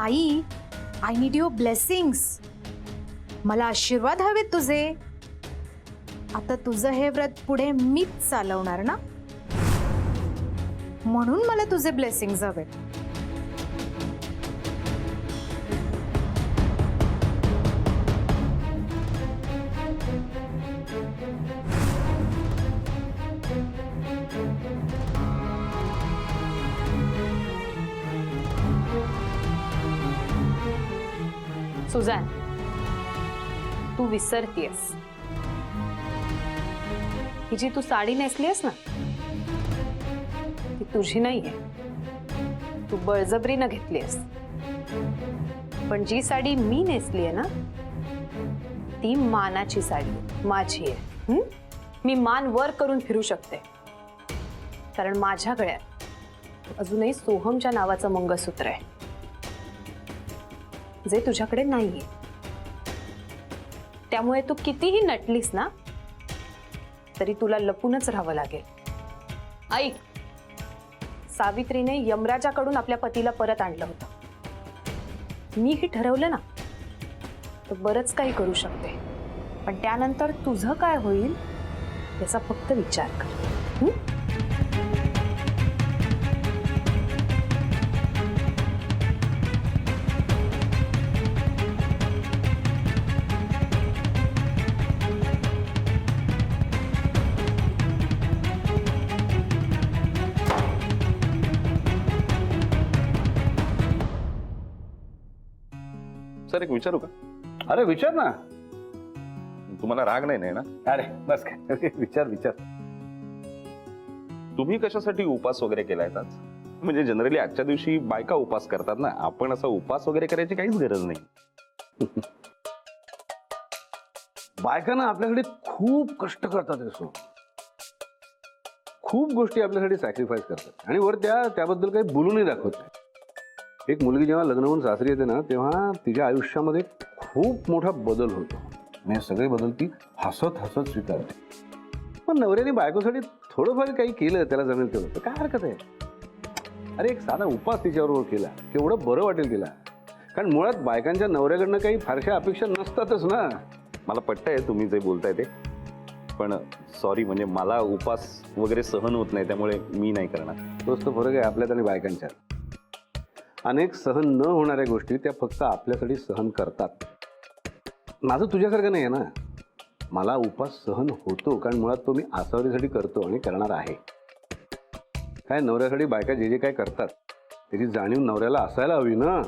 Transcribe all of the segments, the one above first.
ताई, I need your blessings. मला आशीर्वाद हवेत तुझे. आता तुझं हे व्रत पुढे मीच चालवणार ना, म्हणून मला तुझे ब्लेसिंग्स हवेत. सुझॅन, तू विसरतीयस, ही जी तू साडी नेसलीयस ना, ती तुझी नाहीये. तू बळजबरीनं घेतलीयस. पण जी साडी मी नेसलीये ना, ती मानाची साडी माझी आहे. मी मान वर करून फिरू शकते, कारण माझ्या गळ्यात अजूनही सोहमच्या नावाचं मंगळसूत्र आहे, जे तुझ्याकडे नाहीये. त्यामुळे तू कितीही नटलीस ना, तरी तुला लपूनच राहावं लागेल. ऐक, सावित्रीने यमराजाकडून आपल्या पतीला परत आणलं होतं. मी हे ठरवलं ना, तर बरंच काही करू शकते. पण त्यानंतर तुझं काय होईल याचा फक्त विचार कर. सर, एक विचारू का? अरे विचार ना. तुम्हाला राग नाही ना? अरे बस काय, विचार विचार. तुम्ही कशासाठी उपास वगैरे केलाय आज? म्हणजे जनरली आजच्या दिवशी बायका उपास करतात ना, आपण असा उपास वगैरे करायची काहीच गरज नाही. बायकांना आपल्यासाठी खूप कष्ट करतात असो, खूप गोष्टी आपल्यासाठी सॅक्रिफाईस करतात आणि वर त्याबद्दल काही बोलूनही दाखवत नाही. एक मुलगी जेव्हा लग्न होऊन सासरी येते ना, तेव्हा तिच्या आयुष्यामध्ये खूप मोठा बदल होतो. आणि हे सगळे बदल ती हसत हसत स्वीकारते. पण नवऱ्याने बायकोसाठी थोडंफार काही केलं, त्याला जमेल तेवढं, काय हरकत आहे? अरे एक साधा उपास तिच्याबरोबर केला, केवढं बरं वाटेल तिला. कारण मुळात बायकांच्या नवऱ्याकडनं काही फारशा अपेक्षा नसतातच ना. मला पटतंय तुम्ही जे बोलताय ते, पण सॉरी, म्हणजे मला उपास वगैरे सहन होत नाही, त्यामुळे मी नाही करणार. तोच तो फरक आहे आपल्यात आणि बायकांच्यात. अनेक सहन न होणाऱ्या गोष्टी त्या फक्त आपल्यासाठी सहन करतात. माझं तुझ्यासारखं नाही आहे ना. मला उपास सहन होतो, कारण मुळात तो मी आसावरीसाठी करतो आणि करणार आहे. काय नवऱ्यासाठी बायका जे जे काय करतात त्याची जाणीव नवऱ्याला असायला हवी ना.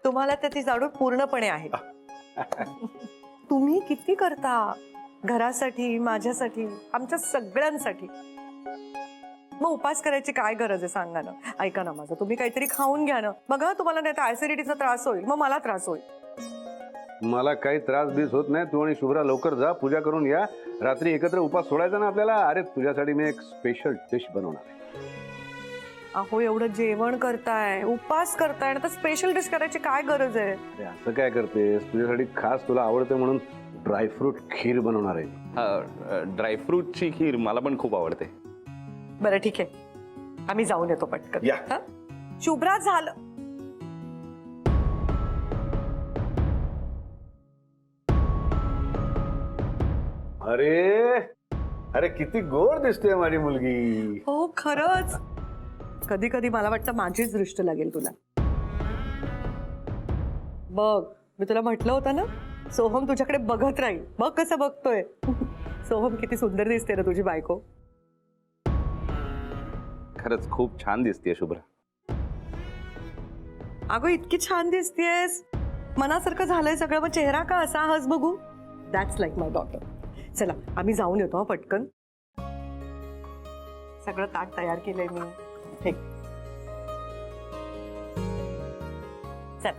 तुम्हाला त्याची जाणीव पूर्णपणे आहे. तुम्ही किती करता घरासाठी, माझ्यासाठी, आमच्या सगळ्यांसाठी. मग उपास करायची काय गरज आहे सांगा ना. ऐका ना माझं, तुम्ही काहीतरी खाऊन घ्या ना. बघा, तुम्हाला नाही तर ऍसिडिटीचा त्रास होईल, मग मला त्रास होईल. मला काही त्रास बीस होत नाही. तू आणि शुभ्रा लवकर जा, पूजा करून या. रात्री एकत्र उपास सोडायचा ना आपल्याला. अरे तुझ्यासाठी मी एक स्पेशल डिश बनवणार आहे. अहो, एवढं जेवण करताय, उपास करताय, तर स्पेशल डिश करायची काय गरज आहे? अरे असं काय करतेस? तुझ्यासाठी खास तुला आवडते म्हणून ड्रायफ्रूट खीर बनवणार आहे. ड्रायफ्रूटची खीर मला पण खूप आवडते. बरं ठीक आहे, आम्ही जाऊन येतो पटकन. या. हं? शुभ्रा, झालं. अरे अरे किती गोड दिसते माझी मुलगी. हो खरंच. कधी कधी मला वाटतं माझीच दृष्ट लागेल तुला. बघ, मी तुला म्हटलं होतं ना, सोहम तुझ्याकडे बघत राहील. बघ कसं बघतोय. सोहम, किती सुंदर दिसते ना तुझी बायको. खरंच खूप छान दिसतेय शुभ्रा. अगं, इतकी छान दिसतेस, मनासारखं झालंय सगळं. मग चेहरा का असा, हस बघू. That's like my daughter. चला, आम्ही जाऊन येतो पटकन. सगळं ताट तयार केलंय मी. हे चल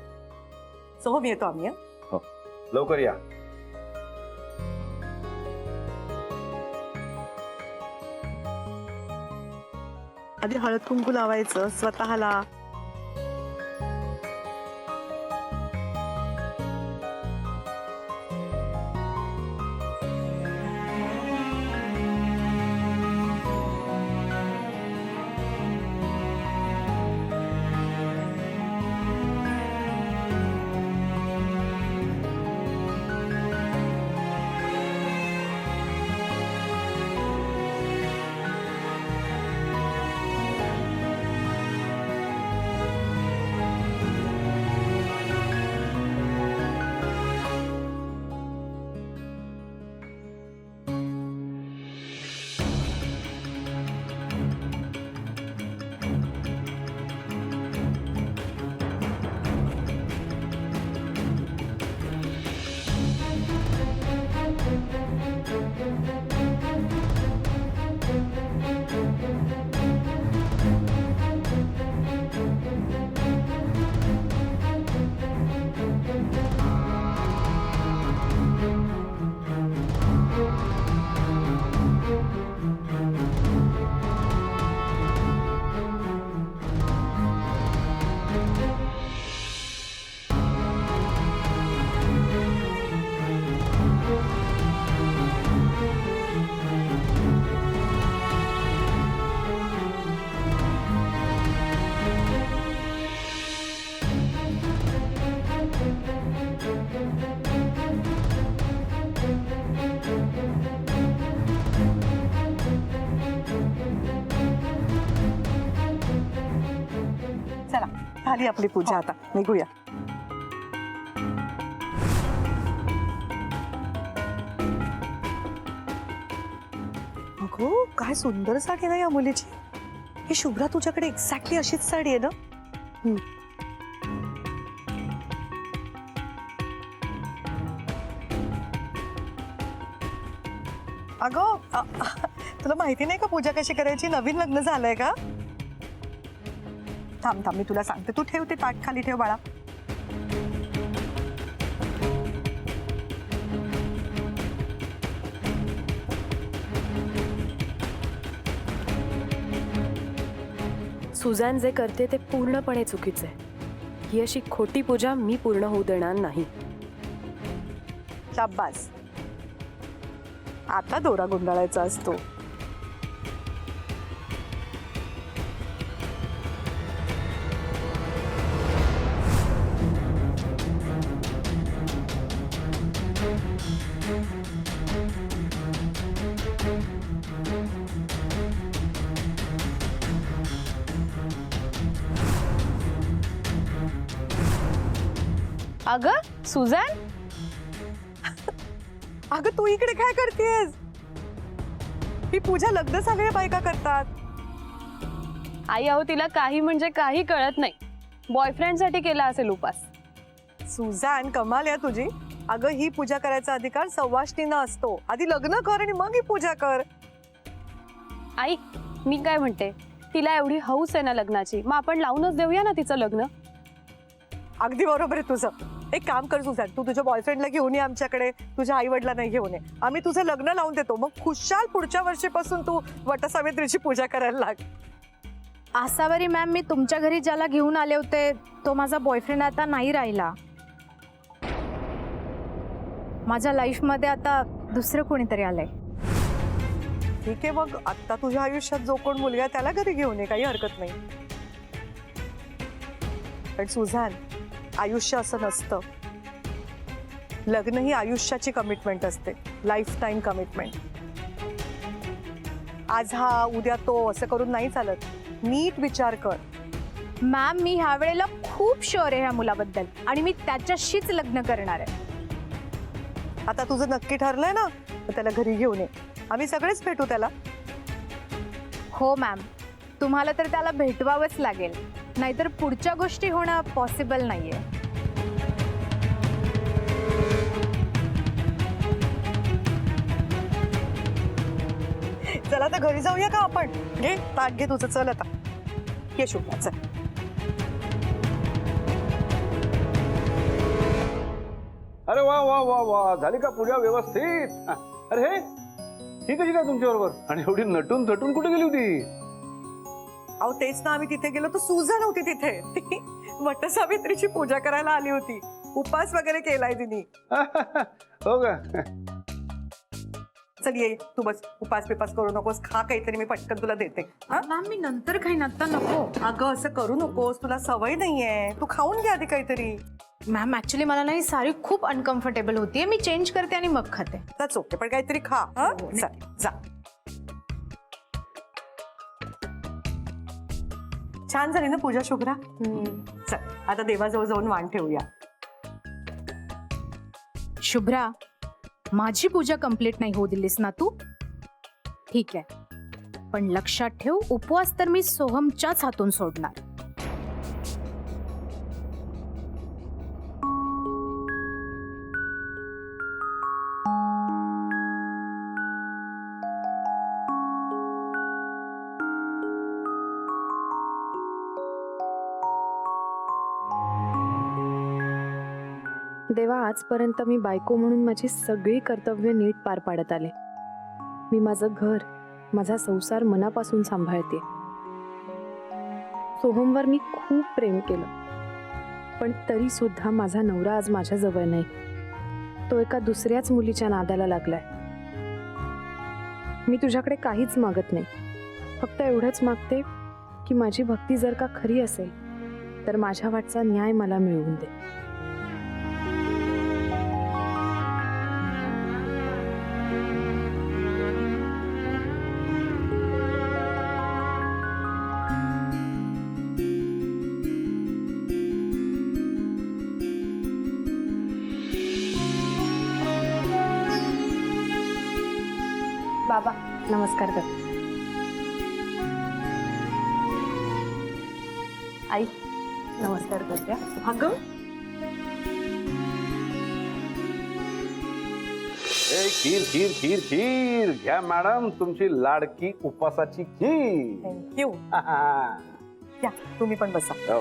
सोहम, येतो आम्ही. हो, लवकर या. आधी हळद कुंकू लावायचं स्वतःला. झाली आपली पूजा, आता निघूया. अगो काय सुंदर साडी आहे या मुलीची. ही शुभ्रा तुझ्याकडे एक्झॅक्टली अशीच साडी आहे ना. अगं तुला माहिती नाही का पूजा कशी करायची? नवीन लग्न झालंय का? थांब थांब मी तुला सांगते. तू ठेव ते ताट खाली ठेव बाळा. सुझॅन जे करते ते पूर्णपणे चुकीचं आहे. ही अशी खोटी पूजा मी पूर्ण होऊ देणार नाही. शाब्बास. आता दोरा गुंडाळायचा असतो. अगं सुझॅन, अगं तू इकडे काय करतेस? ही पूजा लग्न झालेल्या बायका करतात. आई अहो तिला काही म्हणजे काही कळत नाही. बॉयफ्रेंडसाठी केला असेल उपास. सुझॅन कमाल आहे तुझी. अगं ही पूजा करायचा अधिकार सवाष्णींना असतो. आधी लग्न कर आणि मग ही पूजा कर. आई मी काय म्हणते, तिला एवढी हौस आहे ना लग्नाची, मग आपण लावूनच देऊया ना तिचं लग्न. अगदी बरोबर आहे तुझं. एक काम कर सुझॅन, तू तुझ्या बॉयफ्रेंडला घेऊन ये आमच्याकडे, तुझ्या आई वडिलांना घेऊन ये. आम्ही तुझं लग्न लावून देतो. मग खुशाल पुढच्या वर्षीपासून तू वटसावित्रीची पूजा करायला लाग. आसावरी मॅम, मी तुमच्या घरी ज्याला घेऊन आले होते तो माझा बॉयफ्रेंड आता नाही राहिला. माझ्या लाईफमध्ये आता दुसरं कोणीतरी आलंय. ठीक आहे, मग आता तुझ्या आयुष्यात जो कोण मुलगा आहे त्याला घरी घेऊन ये, काही हरकत नाही. पण सुझॅन, आयुष्य असं नसतं. लग्न ही आयुष्याची कमिटमेंट असते, लाईफ टाईम कमिटमेंट. आज हा उद्या तो असं करून नाही चालत. नीट विचार कर. मॅम, मी ह्या वेळेला खूप शुअर आहे ह्या मुलाबद्दल आणि मी त्याच्याशीच लग्न करणार आहे. आता तुझं नक्की ठरलंय ना, तर त्याला घरी घेऊन ये. आम्ही सगळेच भेटू त्याला. हो मॅम, तुम्हाला तर त्याला भेटवावंच लागेल, नाहीतर पुढच्या गोष्टी होणं पॉसिबल नाहीये. चला आता घरी जाऊया का आपण? घे ताट, घे तुझं. चल आता ये शुभ्रा, चल. अरे वा वा वा वा, झाली का पूजा व्यवस्थित? अरे हे ही कशी काय तुमच्या बरोबर? आणि एवढी नटून थटून कुठे गेली होती? अहो तेच ना, आम्ही तिथे गेलो तर सुझा नव्हती तिथे. ती वटसावित्रीची पूजा करायला आली होती. उपास वगैरे केलाय तिने. हो का? चल ये, तू बस. उपास बिपास करू नकोस. खा काहीतरी, मी पटकन तुला देते. हा? मॅम, मी नंतर खाईन, आता नको. अगं असं करू नकोस, तुला सवय नाहीये. तू खाऊन घे आधी काहीतरी. मॅम, ऍक्च्युली मला नाही साडी खूप अनकम्फर्टेबल होतीये. मी चेंज करते आणि मग खाते. त्याच ओके, पण काहीतरी खा. हा? चल जा. छान झाली ना पूजा शुभ्रा? चल आता देवाजवळ जाऊन वाण ठेवूया. शुभ्रा, माझी पूजा कंप्लीट नाही होऊ दिलीस ना तू? ठीक आहे, पण लक्षात ठेव, उपवास तर मी सोहमच्याच हातून सोडणार. देवा, आजपर्यंत मी बायको म्हणून माझी सगळी कर्तव्य नीट पार पाडत आले. मी माझं घर, माझा संसार मनापासून सांभाळते. सोहमवर मी खूप प्रेम केलं, पण तरी सुद्धा माझा नवरा आज माझ्या जवळ नाही. तो एका दुसऱ्याच मुलीच्या नादाला लागलाय. मी तुझ्याकडे काहीच मागत नाही, फक्त एवढंच मागते की माझी भक्ती जर का खरी असेल तर माझ्या वाटचा न्याय मला मिळवून दे. बाबा नमस्कार कर. आई नमस्कार करते. अगं ए खीर खीर खीर खीर घ्या मॅडम, तुमची लाडकी उपवासाची खीर. थँक्यू. हा. या तुम्ही पण बसा. हो.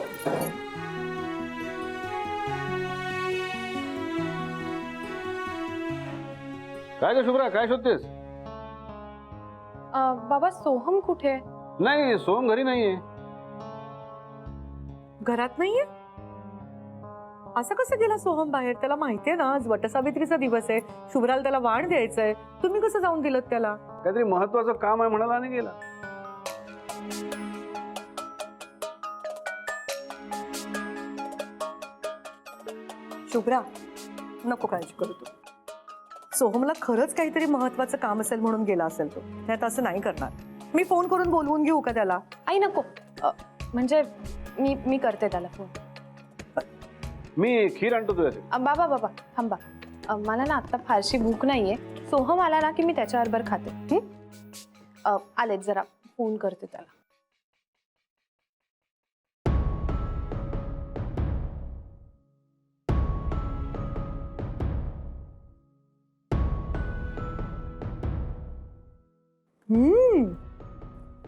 काय ग शुभ्रा, काय शोधतेस? बाबा सोहम कुठे? नाही, सोहम घरी नाहीये. घरात नाहीये? असं कसं गेला सोहम बाहेर? त्याला माहितीये ना आज वटसावित्रीचा दिवस आहे, शुभ्राला त्याला वाण द्यायचंय. तुम्ही कसं जाऊन दिलं त्याला? काहीतरी महत्वाचं काम आहे म्हणाला आणि गेला. शुभ्रा नको काळजी करू तू. सोहमला खरंच काहीतरी महत्वाचं काम असेल म्हणून गेला असेल तो, नाही तर असं नाही करणार. मी फोन करून बोलवून घेऊ का त्याला? आई नको. म्हणजे मी करते त्याला फोन. मी खीर आणतो तुझ्यासाठी. बाबा बाबा थांबा. मला ना आता फारशी भूक नाहीये. सोहम आला ना की मी त्याच्याबरोबर खाते. आलेत, जरा फोन करते त्याला.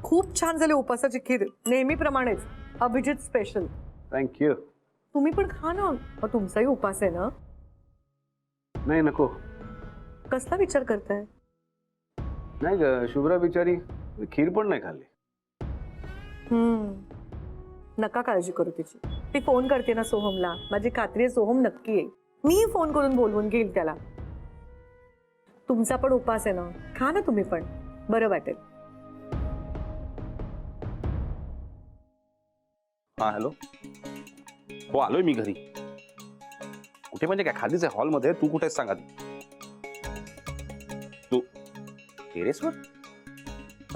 खूप छान झाली उपासाची खीर, नेहमीप्रमाणेच. अभिजित स्पेशल. थँक्यू. तुम्ही पण खा ना, मग तुमचाही उपास आहे ना. नाही नको. कसला विचार करताय? नाही ग शुभ्रा बिचारी खीर पण नाही खाल्ली. नका काळजी करू तिची. ती फोन करते ना सोहमला, माझी खात्री आहे सोहम नक्की येईल. मी फोन करून बोलवून घेईल त्याला. तुमचा पण उपास आहे ना, खा ना तुम्ही पण, बरं वाटेल. हा हॅलो. हो आलोय मी घरी. कुठे म्हणजे काय? खालीच आहे हॉलमध्ये. तू कुठे सांगा? तू टेरेसवर?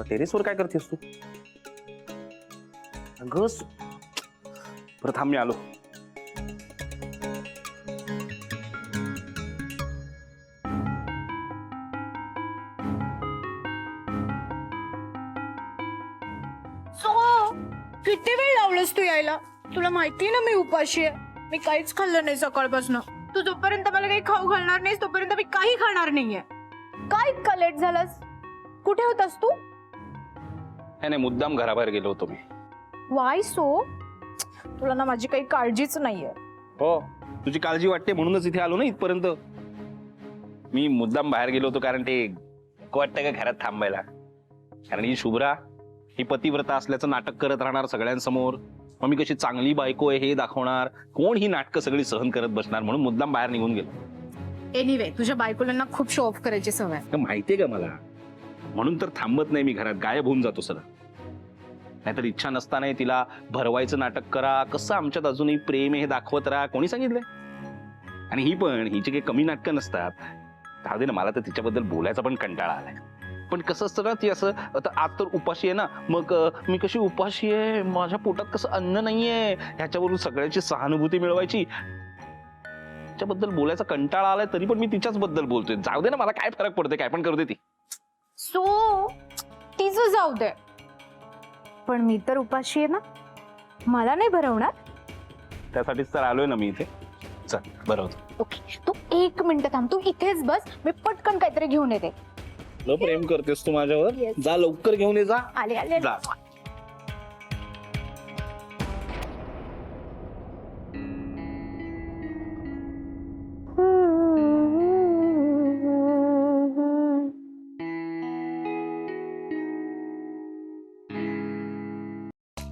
टेरेसवर काय करतेस तू? अगं बरं थांब, मी आलो. किती वेळ लावलंस तू यायला? तुला माहितीये ना मी उपाशी आहे. मी काहीच खाल्लं नाही सकाळपासून. तू जोपर्यंत मला काही खाऊ घालणार नाहीस तोपर्यंत मी काही खाणार नाहीये. काय इतका लेट झालास? कुठे होतास तू? नाही मुद्दाम घराबाहेर गेलो होतो मी. Y so? तुला ना माझी काही काळजीच नाहीये. हो तुझी काळजी वाटते म्हणूनच इथे आलो ना इथपर्यंत. मी मुद्दाम बाहेर गेलो होतो कारण ते वाटतं का घरात थांबायला. कारण ही शुभ्रा ही पतिव्रता असल्याचं नाटक करत राहणार सगळ्यांसमोर. मग मी कशी चांगली बायको आहे हे दाखवणार. कोण ही नाटकं सगळी सहन करत बसणार, म्हणून मुद्दाम बाहेर निघून गेलो. एनिवे तुझ्या बायकोला ना खूप शो ऑफ करायची सवय. माहितीये का मला, म्हणून तर थांबत नाही मी घरात. गायब होऊन जातो सर. नाहीतर इच्छा नसताना तिला भरवायचं नाटक करा, कसं आमच्यात अजूनही प्रेम आहे हे दाखवत राहा. कोणी सांगितलंय? आणि ही पण हिची काही कमी नाटकं नसतात. जाऊ दे ना, मला तर तिच्याबद्दल बोलायचा पण कंटाळा आलाय. पण कसं असतं ना, ती असं आता आज तर उपाशी आहे ना, मग मी कशी उपाशी आहे, माझ्या पोटात कसं अन्न नाहीये, ह्याच्यावरून सगळ्याची सहानुभूती मिळवायची. तिच्याबद्दल बोलायचा कंटाळा आलाय, तरी पण मी तिच्याच बद्दल बोलतोय. जाऊ दे ना, मला काय फरक पडतोय, काय पण करू दे ती. सो तिचं जाऊ दे, पण मी तर उपाशी आहे ना, मला नाही भरवणार. त्यासाठीच तर आलोय ना मी इथे. चल बरं होतं. ओके तू 1 मिनिट थांब, तू इथेच बस, मी पटकन काहीतरी घेऊन येते. प्रेम करतेस तू माझ्यावर? जा लवकर घेऊन ये. जा आले आले जा.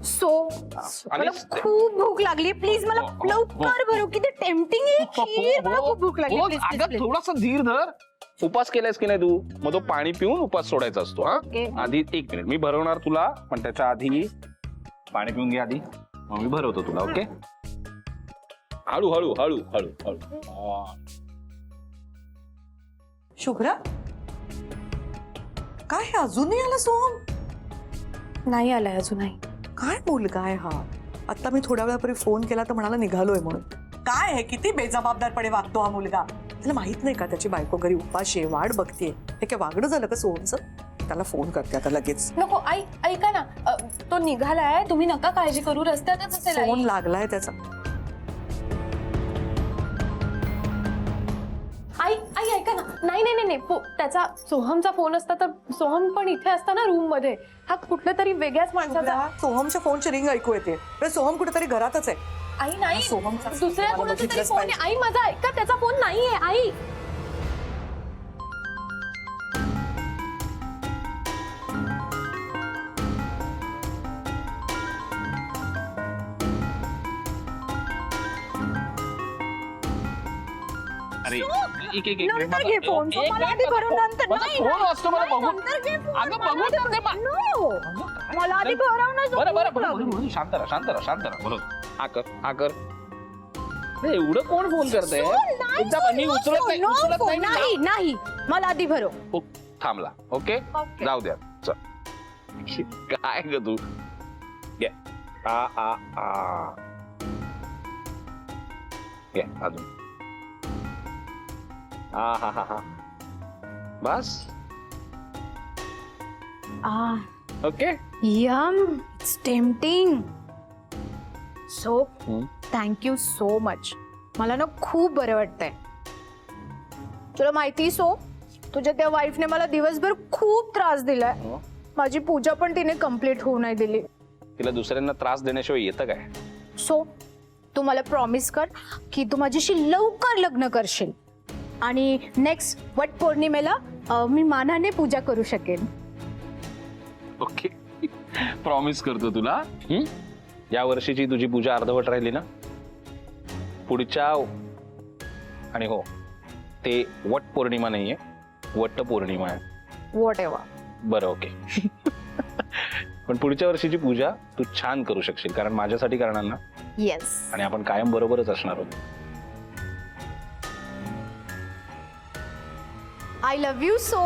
सो मला खूप भूक लागली, प्लीज मला लवकर भरू. किती टेम्पटिंग आहे खीर. मला खूप भूक लागली, प्लीज प्लीज. थोडासा धीर धर. उपास केलायस की नाही तू? मग तो पाणी पिऊन उपास सोडायचा असतो. हा आधी 1 मिनिट मी भरवणार तुला, पण त्याच्या आधी पाणी पिऊन घे आधी, मग मी भरवतो तुला. ओके हळू हळू हळू हळू हळू. शुभ्रा काय हे अजूनही आला सोहम? नाही आलाय अजूनही. काय मुलगा आहे हा? आता मी थोड्या वेळापूर्वी फोन केला तर म्हणाला निघालोय म्हणून. काय आहे, किती बेजबाबदारपणे वागतो हा मुलगा. त्याला माहित नाही का त्याची बायको घरी उपाशी आहे, वाट बघतीये. हे काय वागणं झालं का सोहमचं? त्याला फोन करते आता लगेच. नको आई, ऐका ना, तो निघालाय, तुम्ही नका काळजी करू, रस्त्यातच असेल आई. फोन लागलाय त्याचा. आई आई ऐका ना, नाही नाही नाही नाही, त्याचा सोहमचा फोन असता तर सोहम पण इथे असता ना रूम मध्ये. हा कुठल्या तरी वेगळ्याच माणसाचा. शुभ्रा, सोहमच्या फोनची रिंग ऐकू येते. अरे सोहम कुठेतरी घरातच आहे. आई नाही, सोहमचा दुसऱ्या मला कोणाचा तरी बघितलंच फोन आहे. आई माझा ऐका, त्याचा फोन नाहीये आई. अरे नंतर घे फोन. मला आधी भरून नंतर नाही, फोन वाजतो मला बघू. नंतर घे फोन. अगं बघू तर दे बा. No. मला आधी भरवणं बरं बरं बरं शांत राहा शांत राहा शांत राहा. बरोबर हा कर हा कर. अरे, एवढं कोण फोन करतंय? एकदा मी उचलत नाही नाही नाही मला आधी भरव. हो, थांबला. Okay Okay. जाऊ द्या चल. काय ग तू घे. आ आ आ घे अजून. हा हा हा हा बस. Okay Yum, it's tempting. So, thank you so much. मला ना खूप बरं वाटतंय. तुला माहिती सो तुझ्या त्या वाईफने मला दिवसभर खूप त्रास दिलाय. माझी पूजा पण तिने कम्प्लीट होऊ नाही दिली. तिला दुसऱ्यांना त्रास देण्याशिवाय येतं काय? सो तू मला प्रॉमिस कर की तू माझ्याशी लवकर लग्न करशील आणि नेक्स्ट वट पौर्णिमेला मी मानाने पूजा करू शकेन. ओके प्रॉमिस करतो तुला. या वर्षीची तुझी पूजा अर्धवट राहिली ना, पुढच्या आणि हो ते वट पौर्णिमा नाहीये, वट पौर्णिमा आहे. What ever. बरं ओके. पण पुढच्या वर्षीची पूजा तू छान करू शकशील कारण माझ्यासाठी करणार ना. येस. आणि आपण कायम बरोबरच असणार आहोत. I love you so.